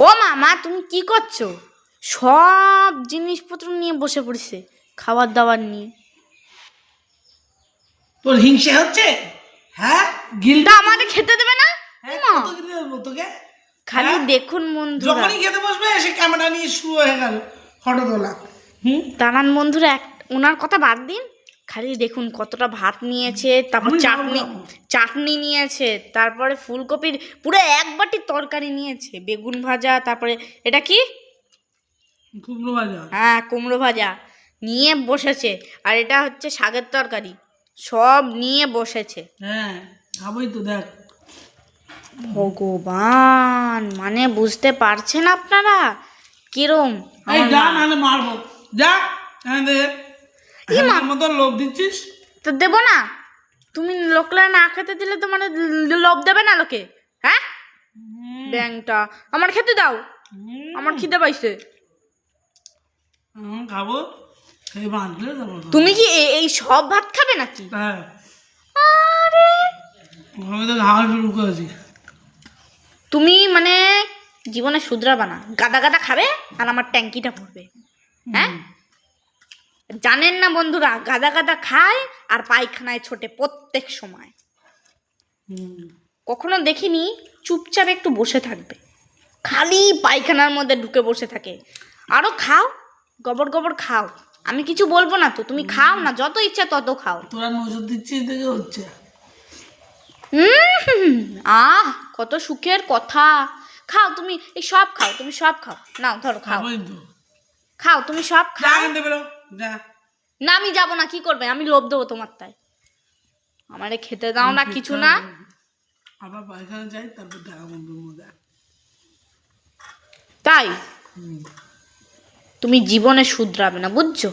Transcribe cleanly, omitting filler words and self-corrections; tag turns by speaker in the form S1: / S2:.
S1: ও মামা, তুমি কি করছো? সব জিনিসপত্র নিয়ে বসে পড়েছে, খাবার দাবার নিয়ে।
S2: তোর হিংসে হচ্ছে? হ্যাঁ,
S1: গিলটা আমাদের খেতে দেবে না?
S2: কত গিলে দেবো তোকে?
S1: খালি দেখুন বন্ধুরা,
S2: যখনই খেতে বসবে সে ক্যামেরা নিয়ে শুরু হয়ে গেল ফটো তোলা।
S1: দাঁড়ান বন্ধুরা, ওনার কথা বাদ দিন। খালি দেখুন কতটা ভাত নিয়েছে, তারপর চাটনি নিয়েছে, তারপরে ফুলকপির পুরো এক বাটি তরকারি নিয়েছে, বেগুন ভাজা, তারপরে এটা কি,
S2: কুমড়ো ভাজা।
S1: হ্যাঁ, কুমড়ো ভাজা নিয়ে বসেছে। আর এটা হচ্ছে শাকের তরকারি, সব নিয়ে বসেছে।
S2: হ্যাঁ, খাবোই তো, দেখ।
S1: ভগবান, মানে বুঝতে পারছেন আপনারা কিরম?
S2: এই যা, নাহলে মারবো। যা, আমার মতো লোভ দিচ্ছিস
S1: তো দেবো না? তুমি লোকরা না খেতে দিলে তো মানে লোভ দেবে না লোকে? হ্যাঁ, ব্যাংটা, আমার খেতে দাও, আমার খিদে পাইছে।
S2: খাবো, খেয়ে বাঁধলে দেবো।
S1: তুমি কি এই সব ভাত খাবে নাকি?
S2: হ্যাঁ,
S1: আরে
S2: আমি তো খাওয়া শুরু করেছি।
S1: তুমি মানে জীবনে শুধরাবা না, গাদা গাদা খাবে আর আমার ট্যাঙ্কিটা ভরবে। হ্যাঁ, জানেন না বন্ধুরা, গাদা গাদা খায় আর পায়খানায় ছোটে প্রত্যেক সময়। কখনো দেখিনি চুপচাপ একটু বসে থাকবে, খালি পায়খানার মধ্যে ঢুকে বসে থাকে। আরো খাও, গবর গবর খাও, আমি কিছু বলবো না তো, তুমি খাও না, যত ইচ্ছা তত খাও।
S2: তোরা নজর দিচ্ছিস দেখে হচ্ছে।
S1: আহ, কত সুখের কথা। খাও তুমি, এই সব খাও, তুমি সব খাও, নাও ধরো খাও, খাও তুমি সব খাও। না, আমি যাবো না, কি করবে? আমি লোভ দেবো তোমার তাই? আমারে খেতে দাও না, কিছু না।
S2: আবার পায়খানা যাই, তারপর দেখা বন্ধুর মজা।
S1: তাই তুমি জীবনে শুধরাবে না, বুঝছো?